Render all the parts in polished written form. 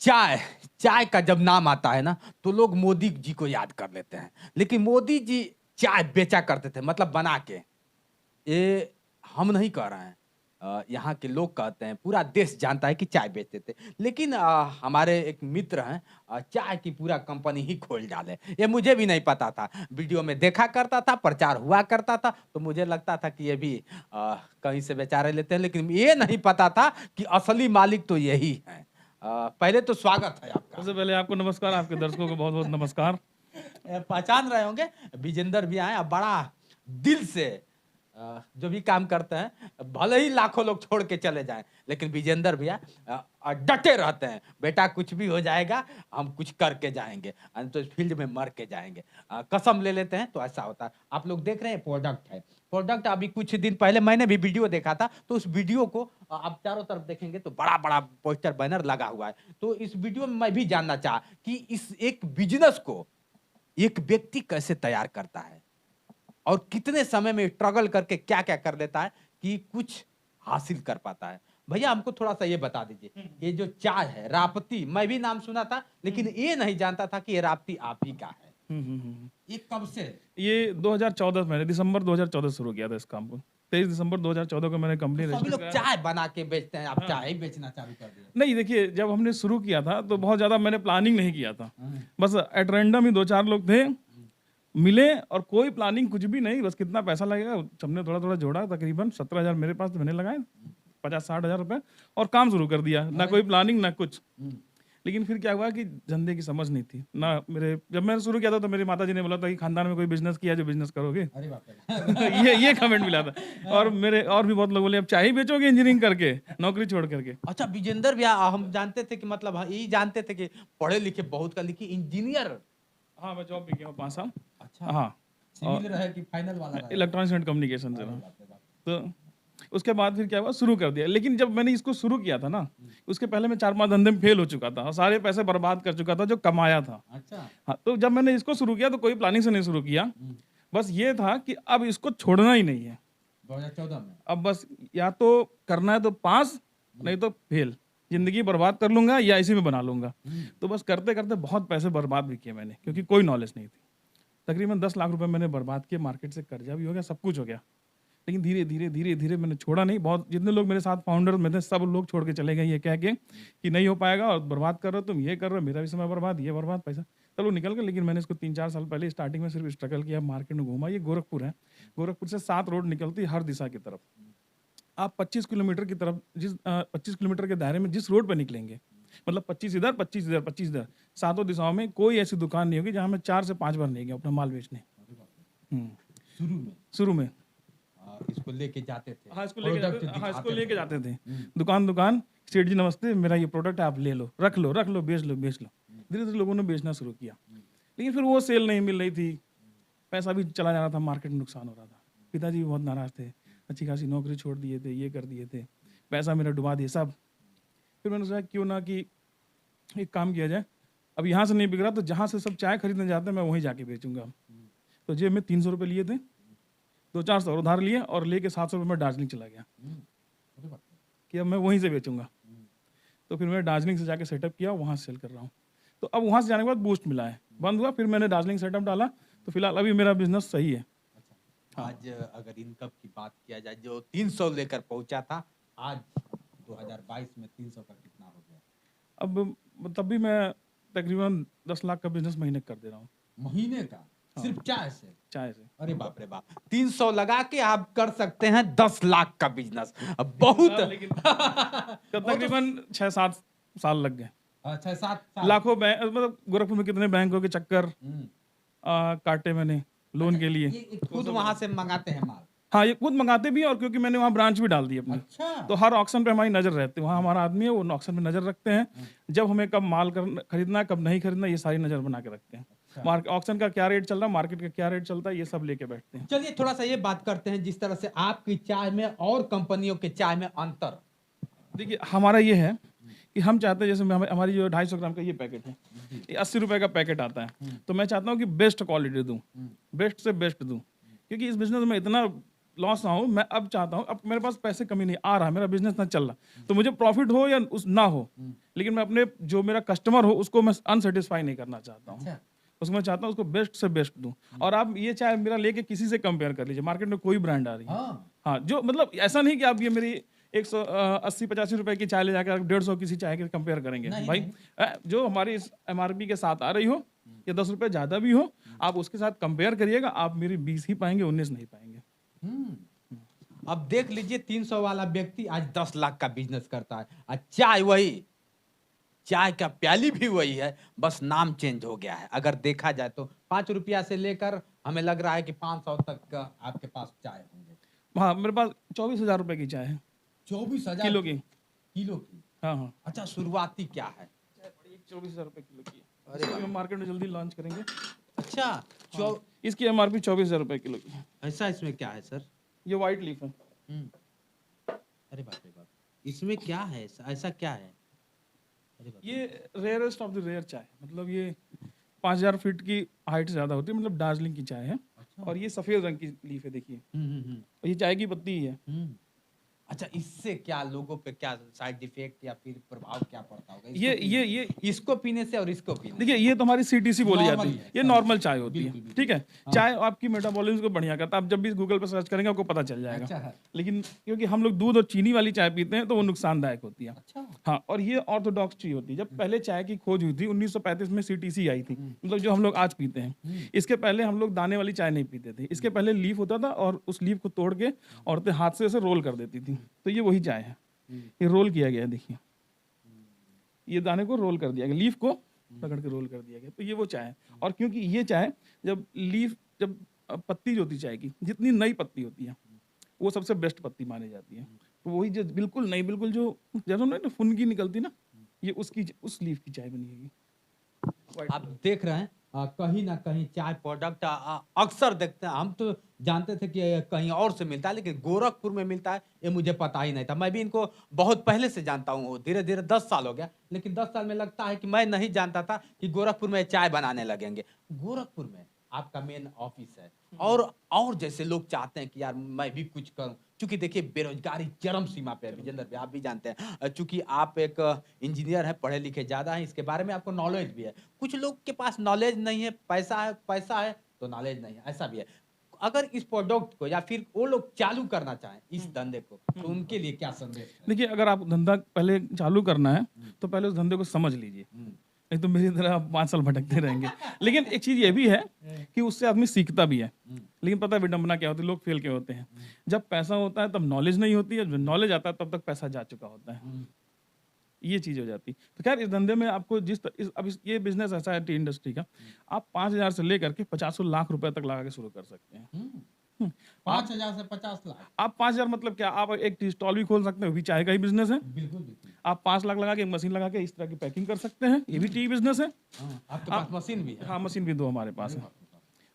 चाय चाय का जब नाम आता है ना तो लोग मोदी जी को याद कर लेते हैं। लेकिन मोदी जी चाय बेचा करते थे, मतलब बना के। ये हम नहीं कह रहे हैं, यहाँ के लोग कहते हैं, पूरा देश जानता है कि चाय बेचते थे। लेकिन हमारे एक मित्र हैं, चाय की पूरा कंपनी ही खोल डाले। ये मुझे भी नहीं पता था, वीडियो में देखा करता था, प्रचार हुआ करता था, तो मुझे लगता था कि ये भी कहीं से बेचारे लेते हैं, लेकिन ये नहीं पता था कि असली मालिक तो यही है। पहले तो स्वागत है आपका। सबसे पहले आपको नमस्कार, आपके दर्शकों को बहुत बहुत नमस्कार। पहचान रहे होंगे, विजेंदर भी आए, अब बड़ा दिल से जो भी काम करते हैं, भले ही लाखों लोग छोड़ के चले जाएं, लेकिन विजेंदर भैया डटे रहते हैं। बेटा कुछ भी हो जाएगा, हम कुछ करके जाएंगे, तो इस फील्ड में मर के जाएंगे। कसम ले लेते हैं तो ऐसा होता है। आप लोग देख रहे हैं प्रोडक्ट है, प्रोडक्ट अभी कुछ दिन पहले मैंने भी वीडियो देखा था, तो उस वीडियो को आप चारों तरफ देखेंगे तो बड़ा बड़ा पोस्टर बैनर लगा हुआ है। तो इस वीडियो में मैं भी जानना चाहा कि इस एक बिजनेस को एक व्यक्ति कैसे तैयार करता है और कितने समय में स्ट्रगल करके क्या क्या कर लेता है कि कुछ हासिल कर पाता है। भैया हमको थोड़ा सा ये बता दीजिए, ये जो चाय है राप्ती, मैं भी नाम सुना था, लेकिन ये नहीं जानता था कि ये राप्ती आप ही का है। ये कब से? ये 2014 मैंने दिसंबर 2014 शुरू किया था इस काम को। 23 दिसंबर 2014 को मैंने कंपनी तो सभी रजिस्टर लोग कराया। चाय बना के बेचते हैं, आप चाय ही बेचना चालू कर दिए? नहीं देखिए, जब हमने शुरू किया था तो बहुत ज़्यादा मैंने प्लानिंग नहीं किया था। बस एट रैंडम ही 2-4 लोग थे, मिले और कोई प्लानिंग कुछ भी नहीं, बस कितना पैसा लगेगा सबने थोड़ा-थोड़ा जोड़ा, तकरीबन 17,000 मेरे पास तो मैंने लगाए, 50-60 हज़ार रुपए और काम शुरू कर दिया। ना कोई प्लानिंग ना कुछ। लेकिन फिर क्या हुआ कि धंधे की समझ नहीं थी ना मेरे। जब मैंने शुरू किया था तो मेरी माताजी ने बोला था कि खानदान में कोई बिजनेस किया जो बिजनेस करोगे। अरे बाप रे। ये कमेंट मिला था। और मेरे और भी बहुत लोग बोले अब चाय ही बेचोगे इंजीनियरिंग करके, नौकरी छोड़ करके। अच्छा विजेंदर भैया, हम जानते थे कि मतलब यही जानते थे कि पढ़े लिखे बहुत का, लिखी इंजीनियर। हाँ, मैं जॉब भी किया हूँ 5 साल। अच्छा, हाँ, सिविल रहे कि फाइनल वाला रहे? इलेक्ट्रॉनिक्स एंड कम्युनिकेशन से अरे रहा। बाप रे बाप। तो उसके बाद फिर क्या हुआ, शुरू कर दिया। लेकिन जब मैंने इसको शुरू किया था ना, उसके पहले मैं 4-5 धंधे में फेल हो चुका था और सारे पैसे बर्बाद कर चुका था जो कमाया था। अच्छा। हाँ, तो जब मैंने इसको शुरू किया तो कोई प्लानिंग से नहीं शुरू किया। बस ये था कि अब इसको छोड़ना ही नहीं है। 2014 में? अब बस या तो करना है तो पास, नहीं तो फेल। जिंदगी बर्बाद कर लूंगा या इसी में बना लूंगा। तो बस करते करते बहुत पैसे बर्बाद भी किए मैंने, क्योंकि कोई नॉलेज नहीं थी। तकरीबन 10 लाख रुपए मैंने बर्बाद किए, मार्केट से कर्जा भी हो गया, सब कुछ हो गया। लेकिन धीरे धीरे धीरे धीरे मैंने छोड़ा नहीं। बहुत जितने लोग मेरे साथ फाउंडर में थे सब लोग छोड़ के चले गए ये कह के कि नहीं हो पाएगा और बर्बाद कर रहे हो तुम, ये कर रहे हो, मेरा भी समय बर्बाद, ये बर्बाद, पैसा चलो निकल गया। लेकिन मैंने इसको 3-4 साल पहले स्टार्टिंग में सिर्फ स्ट्रगल किया, मार्केट में घूमा। ये गोरखपुर है, गोरखपुर से 7 रोड निकलती हर दिशा की तरफ। आप 25 किलोमीटर की तरफ 25 किलोमीटर के दायरे में जिस रोड पर निकलेंगे, मतलब 25 इधर 25 इधर 25 इधर, सातों दिशाओं में कोई ऐसी दुकान नहीं होगी जहाँ मैं 4 से 5 बार नहीं गया अपना माल बेचने। शुरू में शुरू में इसको लेके जाते थे? हाँ, इसको लेके प्रोडक्ट जाते, हाँ, इसको दिखाते लेके थे? जाते थे दुकान दुकान। सेठ जी नमस्ते, मेरा ये प्रोडक्ट है, आप ले लो, रख लो, रख लो, बेच लो, बेच लो। धीरे धीरे लोगों ने बेचना शुरू किया, लेकिन फिर वो सेल नहीं मिल रही थी, पैसा भी चला जा रहा था, मार्केट में नुकसान हो रहा था। पिताजी भी बहुत नाराज थे, अच्छी खासी नौकरी छोड़ दिए थे, ये कर दिए थे, पैसा मेरा डुबा दिए सब। फिर मैंने सोचा क्यों ना कि एक काम किया जाए, अब यहाँ से नहीं बिक रहा तो जहाँ से सब चाय खरीदने जाते हैं मैं वहीं जाके बेचूंगा। तो जेब में 300 रुपये लिए थे, 2-4 सौ उधार लिए और लेके 700 रुपये में दार्जिलिंग चला गया कि अब मैं वहीं से बेचूंगा। तो फिर मैंने दार्जिलिंग से जाके सेटअप किया, वहाँ से सेल कर रहा हूँ। तो अब वहाँ से जाने के बाद बूस्ट मिला है, बंद हुआ, फिर मैंने दार्जिलिंग सेटअप डाला, तो फिलहाल अभी मेरा बिजनेस सही है। आज अगर इनकम की बात किया जाए, जो 300 लेकर पहुंचा था, आज 2022 में 300 का कितना हो गया? अब तब भी मैं तकरीबन 10 लाख का बिजनेस महीने कर दे रहा हूँ। महीने का? सिर्फ चाय से? चाय से। अरे बाप रे बाप, 300 लगा के आप कर सकते हैं 10 लाख का बिजनेस। अब बहुत तो तकरीबन 6-7 साल लग गए। 6-7 साल? लाखों बैंक, मतलब गोरखपुर में कितने बैंकों के चक्कर काटे मैंने लोन के लिए। ये खुद वहां से मंगाते हैं माल? हाँ, ये खुद मंगाते भी हैं और क्योंकि मैंने वहाँ ब्रांच भी डाल दी अपनी। अच्छा। तो हर ऑक्शन पे हमारी नजर रहती है, वहाँ हमारा आदमी है, वो ऑक्शन पे नजर रखते हैं। जब हमें कब माल खरीदना है, कब नहीं खरीदना, ये सारी नजर बना के रखते हैं। मार्केट ऑक्शन का क्या रेट चल रहा है, मार्केट का क्या रेट चलता है, ये सब लेके बैठते हैं। चलिए थोड़ा सा ये बात करते हैं, जिस तरह से आपकी चाय में और कंपनियों के चाय में अंतर। देखिए हमारा ये है कि हम चाहते हैं, जैसे हमारी जो 250 ग्राम का ये पैकेट है, ये 80 रुपए का पैकेट आता है। तो मैं चाहता हूँ कि बेस्ट क्वालिटी दूँ, बेस्ट से बेस्ट दूँ, क्योंकि इस बिजनेस में इतना लॉस आऊँ, मैं अब चाहता हूँ, अब मेरे पास पैसे कमी नहीं आ रहा, मेरा बिजनेस ना चल रहा, तो मुझे प्रॉफिट हो या उस ना हो, लेकिन मैं अपने जो मेरा कस्टमर हो उसको मैं अनसेटिस्फाई नहीं करना चाहता हूँ। अच्छा। उसको मैं चाहता हूँ उसको बेस्ट से बेस्ट दूँ। और आप ये चाहे मेरा लेके किसी से कंपेयर कर लीजिए, मार्केट में कोई ब्रांड आ रही है, हाँ। हाँ, जो मतलब ऐसा नहीं कि आप ये मेरी 180-85 रुपए की चाय ले जाकर आप 150 किसी चाय के कंपेयर करेंगे। नहीं, भाई नहीं। जो हमारी इस एमआरपी के साथ आ रही हो या 10 रुपए ज़्यादा भी हो, आप उसके साथ कंपेयर करिएगा, आप मेरी 20 ही पाएँगे, 19 नहीं पाएँगे। अब देख लीजिए 300 वाला व्यक्ति आज 10 लाख का बिजनेस करता है। चाय वही, चाय का प्याली भी वही है, बस नाम चेंज हो गया है। अगर देखा जाए तो 5 रुपया से लेकर हमें लग रहा है कि 500 तक का आपके पास चाय होंगे। हाँ, मेरे पास 24,000 रुपए की चाय है, 24,000 किलो की। किलो की। हाँ, हाँ। अच्छा, शुरुआती क्या है? चाय पड़ी 24,000 रुपए किलो की है। अरे इसको हम मार्केट में जल्दी लॉन्च करेंगे। अच्छा, हाँ, इसकी एमआरपी 24,000 रुपए किलो की है। ऐसा इसमें क्या है सर? ये व्हाइट लीफ है। अरे बाप रे बाप, इसमें क्या है? ऐसा क्या है? अरे बाप रे। ये रेयरेस्ट ऑफ द रेयर चाय, मतलब ये 5,000 फीट की हाइट से ज्यादा होती है, मतलब दार्जिलिंग की चाय है। अच्छा। और ये सफेद रंग की लीफ है, देखिए, हम्म। और ये चाय की पत्ती ही है। अच्छा, इससे क्या लोगों पे क्या साइड इफेक्ट या फिर प्रभाव क्या पड़ता होगा ये इसको पीने से और इसको पीने देखिए, ये तो हमारी सीटीसी बोली Normal जाती ही है, है, ये समझ। नॉर्मल चाय होती है, बिल्कुल, बिल्कुल। ठीक है। चाय आपकी मेटाबॉलिज्म को बढ़िया करता है, आप जब भी गूगल पर सर्च करेंगे आपको पता चल जाएगा। अच्छा है। लेकिन क्योंकि हम लोग दूध और चीनी वाली चाय पीते हैं तो वो नुकसानदायक होती है। अच्छा। हाँ, और ये ऑर्थोडॉक्स टी होती है। जब पहले चाय की खोज हुई थी 1935 में सीटीसी आई थी, मतलब जो हम लोग आज पीते हैं। इसके पहले हम लोग दाने वाली चाय नहीं पीते थे, इसके पहले लीफ होता था और उस लीफ को तोड़ के औरतें हाथ से उसे रोल कर देती थी, तो ये वही चाय है। ये रोल किया गया है, देखिए, ये दाने को रोल कर दिया गया, लीफ को पकड़ के रोल कर दिया गया, तो ये वो चाय है। और क्योंकि ये चाय जब पत्ती जो होती है चाय की, जितनी नई पत्ती होती है वो सबसे बेस्ट पत्ती मानी जाती है। तो वही जो बिल्कुल नई, बिल्कुल जो जैसे ना फुनगी निकलती ना, ये उस लीफ की चाय बनी है। आप देख रहे हैं कहीं ना कहीं चाय प्रोडक्ट अक्सर देखते हैं। हम तो जानते थे कि कहीं और से मिलता है, लेकिन गोरखपुर में मिलता है ये मुझे पता ही नहीं था। मैं भी इनको बहुत पहले से जानता हूँ, धीरे धीरे 10 साल हो गया, लेकिन 10 साल में लगता है कि मैं नहीं जानता था कि गोरखपुर में चाय बनाने लगेंगे। गोरखपुर में आपका मेन ऑफिस है, और जैसे लोग चाहते हैं कि यार मैं भी कुछ करूं, क्योंकि देखिए बेरोजगारी चरम सीमा पे है विजेंद्र भाई, आप भी जानते हैं। चूंकि आप एक इंजीनियर हैं, पढ़े लिखे ज्यादा हैं, इसके बारे में आपको नॉलेज भी है। कुछ लोग के पास नॉलेज नहीं है, पैसा है तो नॉलेज नहीं है, ऐसा भी है। अगर इस प्रोडक्ट को या फिर वो लोग चालू करना चाहें इस धंधे को, तो उनके लिए क्या संदेश है? देखिए, अगर आप धंधा पहले चालू करना है तो पहले उस धंधे को समझ लीजिए, नहीं तो मेरी तरह आप 5 साल भटकते रहेंगे। लेकिन एक चीज ये भी है कि उससे आदमी सीखता भी है। लेकिन पता है विडंबना क्या होती है, लोग फेल के होते हैं। जब पैसा होता है तब नॉलेज नहीं होती है, जब नॉलेज आता है तब तक पैसा जा चुका होता है। ये चीज हो जाती है। तो खैर, इस धंधे में आपको ये बिजनेस ऐसा है टी इंडस्ट्री का, आप 5,000 से लेकर के 50 लाख रुपए तक लगा के शुरू कर सकते हैं। 5,000 से 50 लाख? आप 5,000 मतलब क्या, आप एक टी स्टॉल भी खोल सकते हैं, वो भी चाय का ही बिजनेस है। बिल्कुल बिल्कुल। आप 5 लाख लगा के एक मशीन लगा के इस तरह की पैकिंग कर सकते हैं, ये भी टी बिजनेस है। आपके पास मशीन भी है? हाँ, मशीन भी 2 हमारे पास है।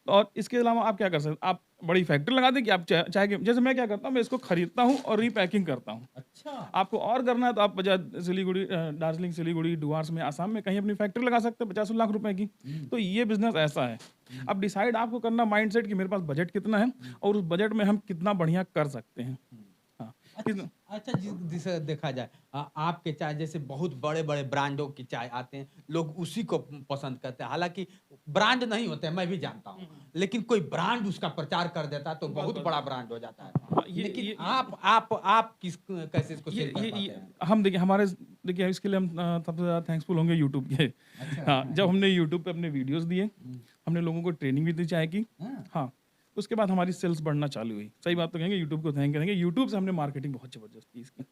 तो और इसके अलावा आप क्या कर सकते हैं, आप बड़ी फैक्ट्री लगा दें कि आप चाय के, जैसे मैं क्या करता हूँ, मैं इसको खरीदता हूँ और रीपैकिंग करता हूँ। अच्छा। आपको और करना है तो आप सिलीगुड़ी, दार्जिलिंग, सिलीगुड़ी, डुआर्स में, आसाम में कहीं अपनी फैक्ट्री लगा सकते हैं 50 लाख रुपए की। तो ये बिजनेस ऐसा है। अब डिसाइड आपको करना माइंडसेट कि मेरे पास बजट कितना है और उस बजट में हम कितना बढ़िया कर सकते हैं। हाँ, अच्छा, जिसे देखा जाए आपके चाय जैसे बहुत बड़े बड़े ब्रांडों की चाय आते हैं, लोग उसी को पसंद करते हैं। हालांकि ब्रांड नहीं होते हैं, मैं भी जानता हूँ, लेकिन कोई ब्रांड उसका प्रचार कर देता है तो बहुत बड़ा ब्रांड हो जाता है। लेकिन आप कैसे इसको सेल कर पाते हैं? हम देखिए इसके लिए हम सबसे ज़्यादा थैंकफुल होंगे यूट्यूब के। हाँ, जब हमने यूट्यूब पे अपने वीडियोस दिए, हमने लोगों को ट्रेनिंग भी दी चाय की। हाँ, उसके बाद हमारी सेल्स बढ़ना चालू हुई। सही बात तो कहेंगे, यूट्यूब को थैंक करेंगे। यूट्यूब से हमने मार्केटिंग बहुत जबरदस्त की इसकी।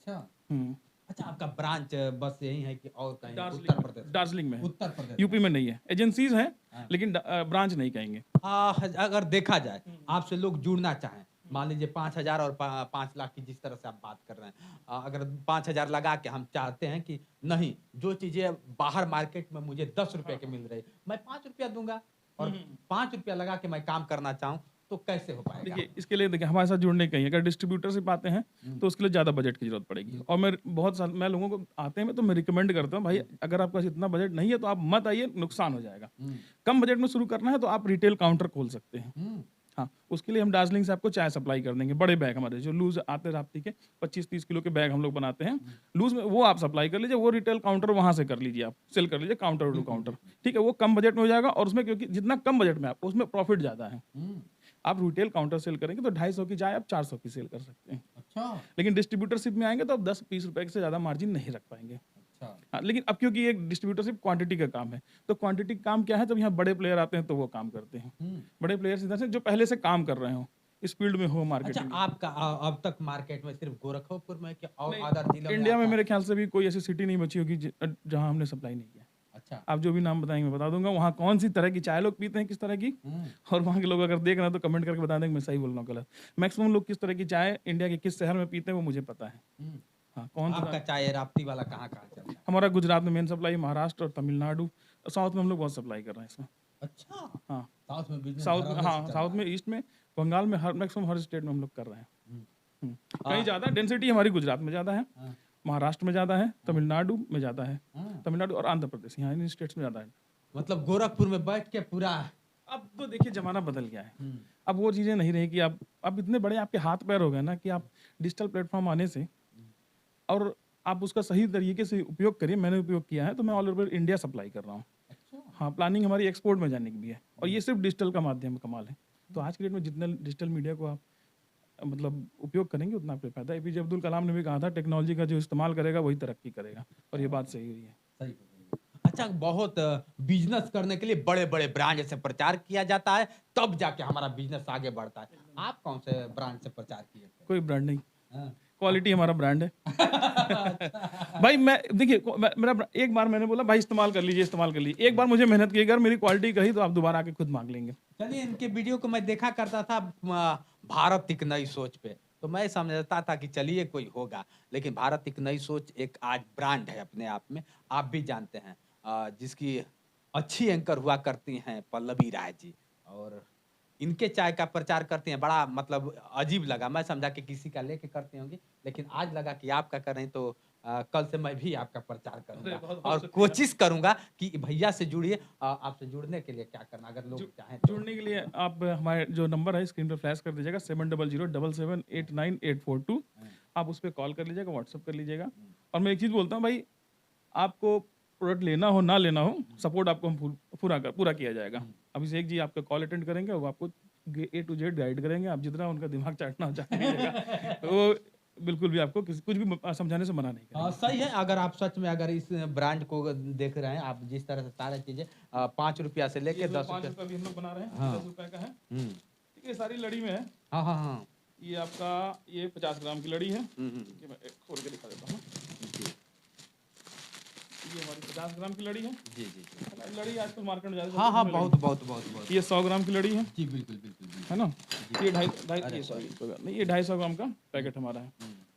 अच्छा, आपका ब्रांच बस यही है कि और कहीं? उत्तर प्रदेश? दार्जिलिंग में है, उत्तर प्रदेश, यूपी में नहीं है। एजेंसीज हैं लेकिन ब्रांच नहीं कहेंगे। अगर देखा जाए आपसे लोग जुड़ना चाहें, मान लीजिए 5,000 और 5 लाख की जिस तरह से आप बात कर रहे हैं, अगर 5,000 लगा के हम चाहते हैं कि नहीं, जो चीजें बाहर मार्केट में मुझे 10 रुपए के मिल रही, मैं 5 रुपया दूंगा और 5 रुपया लगा के मैं काम करना चाहूँ, तो कैसे हो पाएगा? देखिए, इसके लिए देखिए हमारे साथ जुड़ने कहीं, अगर डिस्ट्रीब्यूटरशिप आते हैं तो उसके लिए ज़्यादा बजट की जरूरत पड़ेगी। और मैं लोगों को आते हैं, मैं तो मैं रिकमेंड करता हूँ, भाई अगर आपके पास इतना बजट नहीं है तो आप मत आइए, नुकसान हो जाएगा। कम बजट में शुरू करना है तो आप रिटेल काउंटर खोल सकते हैं। हाँ, उसके लिए हम दार्जिलिंग से आपको चाय सप्लाई कर देंगे, बड़े बैग हमारे जो लूज़ आते हैं राप्ती के 25-30 किलो के बैग हम लोग बनाते हैं। लूज़ में वो आप सप्लाई कर लीजिए, वो रिटेल काउंटर वहाँ से कर लीजिए आप, सेल कर लीजिए काउंटर टू काउंटर, ठीक है? वो कम बजट में हो जाएगा और उसमें क्योंकि जितना कम बजट में आप उसमें प्रॉफिट ज़्यादा है। आप रिटेल काउंटर सेल करेंगे तो 250 की चाय आप 400 की सेल कर सकते हैं। अच्छा लेकिन डिस्ट्रीब्यूटरशिप में आएँगे तो आप 10-20 रुपए से ज़्यादा मार्जिन नहीं रख पाएँगे। अच्छा हाँ, लेकिन अब क्योंकि ये डिस्ट्रीब्यूटरशिप क्वांटिटी का काम है, तो क्वांटिटी का काम क्या है, जब यहाँ बड़े प्लेयर आते हैं तो वो काम करते हैं। बड़े प्लेयर्स इधर से जो पहले से काम कर रहे हों, इस फील्ड में हो अच्छा मार्केटिंग में। आपका अब तक मार्केट में सिर्फ गोरखपुर में क्या और नहीं, अदर जिलों में इंडिया में आता है? मेरे ख्याल से भी कोई ऐसी सिटी नहीं बची होगी जहाँ हमने सप्लाई नहीं किया। अच्छा आप जो भी नाम बताएँगे मैं बता दूँगा, वहाँ कौन-सी तरह की चाय लोग पीते हैं, किस तरह की और वहाँ के लोग अगर देख रहे हैं तो कमेंट करके बता दें कि मैं सही बोल रहा हूँ, गलत। मैक्सिमम लोग किस तरह की चाय इंडिया के किस शहर में पीते हैं वो मुझे पता है। हाँ, कौन सा आपका चाय राप्ती वाला कहाँ कहाँ चलता है? हमारा गुजरात में मेन सप्लाई, महाराष्ट्र और तमिलनाडु, साउथ में हम लोग बहुत सप्लाई कर रहे हैं इसमें। अच्छा हाँ, साउथ में बिजनेस साउथ में हाँ, साउथ में, ईस्ट में, बंगाल में, हर मैक्सिमम हर स्टेट में हम लोग कर रहे हैं। कहीं ज़्यादा डेंसिटी हमारी गुजरात में ज़्यादा है, महाराष्ट्र में ज़्यादा है, तमिलनाडु में ज़्यादा है, तमिलनाडु और आंध्र प्रदेश, यहाँ इन स्टेट्स में ज़्यादा है। मतलब गोरखपुर में बैठ के पूरा अब तो देखिए ज़माना बदल गया है। अब वो चीज़ें नहीं रही कि आप अब इतने बड़े आपके हाथ पैर हो गए ना कि आप डिजिटल प्लेटफ़ॉर्म आने से और आप उसका सही तरीके से उपयोग करिए, मैंने उपयोग किया है, तो मैं ऑल ओवर इंडिया सप्लाई कर रहा हूँ। अच्छा हाँ, प्लानिंग हमारी एक्सपोर्ट में जाने की भी है और ये सिर्फ डिजिटल का माध्यम कमाल है। तो आज की डेट में जितना डिजिटल मीडिया को आप मतलब उपयोग करेंगे उतना आपको फायदा है। एपीजे अब्दुल कलाम ने भी कहा था टेक्नोलॉजी का जो इस्तेमाल करेगा वही तरक्की करेगा और ये बात सही हुई है। सही बोल रही है। अच्छा बहुत बिजनेस करने के लिए बड़े बड़े ब्रांड से प्रचार किया जाता है तब जाके हमारा बिजनेस आगे बढ़ता है। आप कौन से ब्रांड से प्रचार किए थे? कोई ब्रांड नहीं, हाँ। क्वालिटी हमारा ब्रांड है। भाई मैं देखिए एक बार मैंने बोला भाई इस्तेमाल कर लीजिए, इस्तेमाल कर लीजिए। एक बार मुझे मेहनत की, अगर मेरी क्वालिटी कही तो आप दोबारा आके खुद मांग लेंगे। चलिए इनके वीडियो को मैं देखा करता था भारत एक नई सोच पे तो मैं समझता था कि चलिए कोई होगा लेकिन भारत एक नई सोच एक आज ब्रांड है अपने आप में आप भी जानते हैं जिसकी अच्छी एंकर हुआ करती हैं पल्लवी राय जी और इनके चाय का प्रचार करती हैं बड़ा मतलब अजीब लगा मैं समझा कि किसी का लेके करती होंगी लेकिन आज लगा कि आपका कर रहे हैं तो कल से मैं भी आपका प्रचार करूंगा बहुत-बहुत और शुक्रिया। कोशिश करूंगा कि भैया से जुड़िए आपसे जुड़ने के लिए क्या करना अगर लोग चाहें तो। जुड़ने के लिए आप हमारे जो नंबर है स्क्रीन पे फ्लैश कर दीजिएगा 7007789842 आप उस पर कॉल कर लीजिएगा, व्हाट्सअप कर लीजिएगा। और मैं एक चीज़ बोलता हूँ भाई, आपको प्रोडक्ट लेना हो ना लेना हो, सपोर्ट आपको हम पूरा किया जाएगा। अभिषेक जी आपका कॉल अटेंड करेंगे, वो आपको ए टू जेड गाइड करेंगे, आप जितना उनका दिमाग चाटना चाहेंगे तो वो बिल्कुल भी आपको कुछ भी समझाने से मना नहीं करेंगे। सही है अगर आप सच में अगर इस ब्रांड को देख रहे हैं आप जिस तरह से सारी चीजें 5 रुपया से लेके 10 5 रुपया रुपये भी हम लोग बना रहे हैं, हाँ। 10 रुपये का है। हम्म, ठीक है, सारी लड़ी में है। हाँ हाँ हाँ ये आपका ये 50 ग्राम की लड़ी है। हम्म, ये मैं एक खोल के दिखा देता हूँ। ये हमारी 50 ग्राम की लड़ी है। जी जी जी लड़ी आजकल मार्केट में ज़्यादा हाँ हाँ चलती है बहुत बहुत बहुत बहुत लड़ी। ये 100 ग्राम की लड़ी है, जी बिल्कुल बिल्कुल बिल्कुल। है ना? ये ढाई ढाई ये सॉरी नहीं, ये 250 ग्राम का पैकेट हमारा है।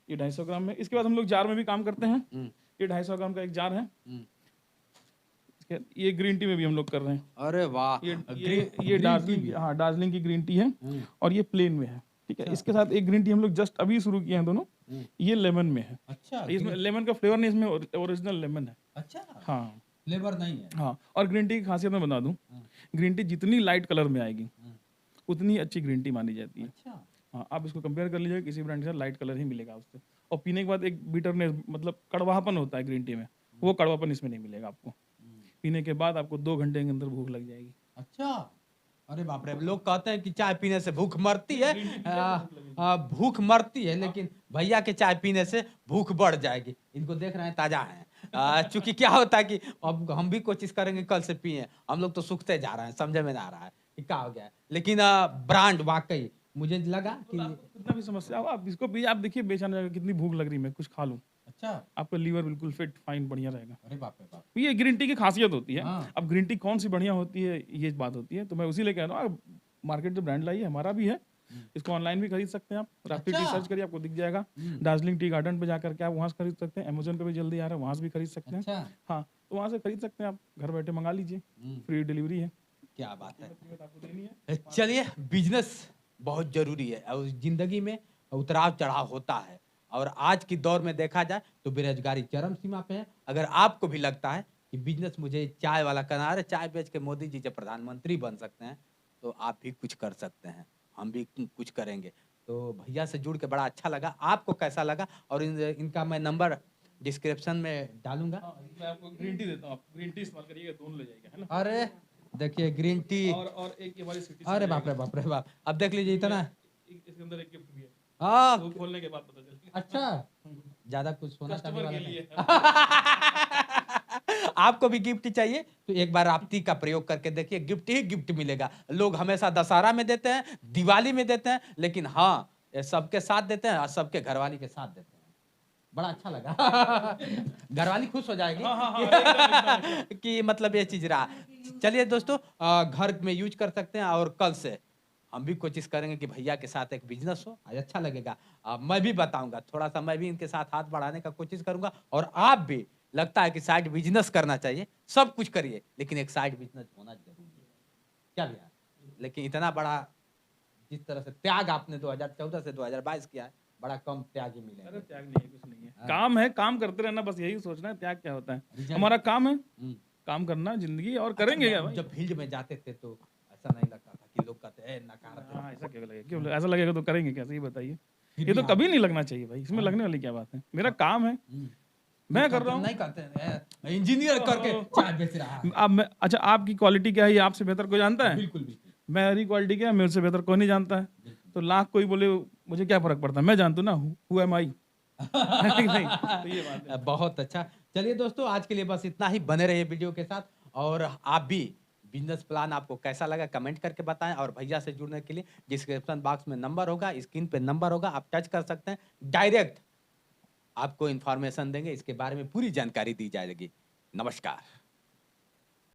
ये 250 ग्राम में। इसके बाद हम लोग जार में भी काम करते हैं। ये 250 ग्राम का एक जार है। ये ग्रीन टी में भी हम लोग कर रहे हैं। अरे वाह ये दार्जिलिंग, हाँ दार्जिलिंग की ग्रीन टी है और ये प्लेन में है। ठीक है, इसके साथ एक ग्रीन टी हम लोग जस्ट अभी शुरू किए हैं दोनों। ये लेमन में है। अच्छा इसमें लेमन का फ्लेवर नहीं, इसमें ओरिजिनल लेमन है। अच्छा हाँ फ्लेवर नहीं है हाँ। और ग्रीन टी की खासियत मैं बता दूं, ग्रीन टी जितनी लाइट कलर में आएगी उतनी अच्छी ग्रीन टी मानी जाती है। अच्छा हाँ, आप इसको कंपेयर कर लीजिए, किसी ब्रांड के साथ लाइट कलर ही मिलेगा उससे। और पीने के बाद एक बिटरनेस मतलब कड़वाहपन होता है ग्रीन टी में, वो कड़वापन इसमें नहीं मिलेगा आपको। पीने के बाद आपको 2 घंटे के अंदर भूख लग जाएगी। अच्छा अरे बाप रे लोग कहते हैं कि चाय पीने से भूख मरती है भूख मरती है लेकिन भैया के चाय पीने से भूख बढ़ जाएगी। इनको देख रहे हैं ताजा हैं चूंकि क्या होता है कि अब हम भी कोशिश करेंगे कल से पिए हम लोग तो सूखते जा रहे हैं समझ में ना आ रहा है कि क्या हो गया है लेकिन ब्रांड वाकई मुझे लगा कि कितना भी समस्या हो आप इसको पीजिए, आप देखिए बेचैन रहेगा, कितनी भूख लग रही है, मैं कुछ खा लूं, अच्छा आपका लीवर बिल्कुल फिट फाइन बढ़िया रहेगा। अरे बाप रे बाप ये ग्रीन टी की खासियत होती है। हाँ। अब ग्रीन टी कौन सी बढ़िया होती है ये बात होती है, तो मैं उसी लिए कह रहा हूँ मार्केट जो ब्रांड लाई है हमारा भी है, इसको ऑनलाइन भी खरीद सकते हैं आप। राप्ती टी सर्च करिए आपको दिख जाएगा। दार्जिलिंग टी गार्डन पे जाकर के आप वहाँ से खरीद सकते हैं, अमेजोन पे भी जल्दी आ रहा है वहाँ से भी खरीद सकते हैं। अच्छा हाँ, तो वहाँ से खरीद सकते हैं आप, घर बैठे मंगा लीजिए, फ्री डिलीवरी है। क्या बात है आपको देनी है। चलिए बिजनेस बहुत जरूरी है और जिंदगी में उतराव चढ़ाव होता है और आज की दौर में देखा जाए तो बेरोजगारी चरम सीमा पे है। अगर आपको भी लगता है कि बिजनेस मुझे चाय वाला करना है, चाय बेच के मोदी जी जब प्रधानमंत्री बन सकते हैं तो आप भी कुछ कर सकते हैं। हम भी कुछ करेंगे। तो भैया से जुड़ के बड़ा अच्छा लगा। आपको कैसा लगा? और इनका मैं नंबर डिस्क्रिप्शन में डालूंगा। हाँ, मैं आपको ग्रीन टी देता हूँ, आप ग्रीन टी इस्तेमाल करिएगा, दोनों ले जाएगा, है ना। अरे देखिए ग्रीन टी। और एक ये वाली सिटी अरे बाप रे बाप रे बाप, अब देख लीजिए इतना। इसके अंदर एक गिफ्ट भी है, हाँ वो खोलने के बाद पता चलेगा। अच्छा, ज्यादा कुछ सोना चांदी कस्टमर वाला के नहीं। लिए आपको भी गिफ्ट चाहिए तो एक बार आप टी का प्रयोग करके देखिए, गिफ्ट ही गिफ्ट मिलेगा। लोग हमेशा दशहरा में देते हैं, दिवाली में देते हैं, लेकिन हाँ ये सबके साथ देते हैं और सबके घरवाली के साथ देते हैं। बड़ा अच्छा लगा। घरवाली खुश हो जाएगी। हाँ हाँ हाँ, एकदम एकदम। कि मतलब ये चीज रहा। चलिए दोस्तों, घर में यूज कर सकते हैं और कल से हम भी कोशिश करेंगे कि भैया के साथ एक बिजनेस हो, आज अच्छा लगेगा। मैं भी बताऊंगा, थोड़ा सा मैं भी इनके साथ हाथ बढ़ाने का कोशिश करूंगा। और आप भी लगता है कि साइड बिजनेस करना चाहिए, सब कुछ करिए लेकिन एक साइड बिजनेस होना जरूरी है, क्या भैया? लेकिन इतना बड़ा जिस तरह से त्याग आपने 2014 से 2022 किया है, बड़ा कम त्याग ही अरे मिलेंगे। त्याग नहीं है, कुछ नहीं है, हाँ। काम है, काम करते रहना, बस यही सोचना है, त्याग क्या होता है। रिजल्ट- हमारा काम है, हम्म। काम करना जिंदगी, और करेंगे क्या भाई। जब फील्ड में जाते थे तो ऐसा नहीं लगता था कि लोग कहते हैं नकार देते हाँ, हैं। ऐसा क्यों लगेगा, क्यों ऐसा लगेगा तो करेंगे कैसे, ये बताइए। फिर ये भी तो आप- कभी नहीं लगना चाहिए भाई, इसमें लगने वाली क्या बात है, मेरा काम है, मैं कर रहा हूँ। नहीं कहते हैं इंजीनियर करके चाय बेच रहा है। अब मैं, अच्छा आपकी क्वालिटी क्या है ये आपसे बेहतर कोई जानता है? बिल्कुल बिल्कुल। मेरी क्वालिटी क्या है मेरे से बेहतर कोई नहीं जानता है। तो लाख कोई बोले मुझे क्या फर्क पड़ता है, मैं जानता हूँ ना, हु एम आई। नहीं, तो ये बात है। बहुत अच्छा। चलिए दोस्तों, आज के लिए बस इतना ही। बने रहिए वीडियो के साथ। और आप भी बिजनेस प्लान आपको कैसा लगा कमेंट करके बताएं। और भैया से जुड़ने के लिए डिस्क्रिप्शन बॉक्स में नंबर होगा, स्क्रीन पे नंबर होगा, आप टच कर सकते हैं। डायरेक्ट आपको इन्फॉर्मेशन देंगे, इसके बारे में पूरी जानकारी दी जाएगी। नमस्कार।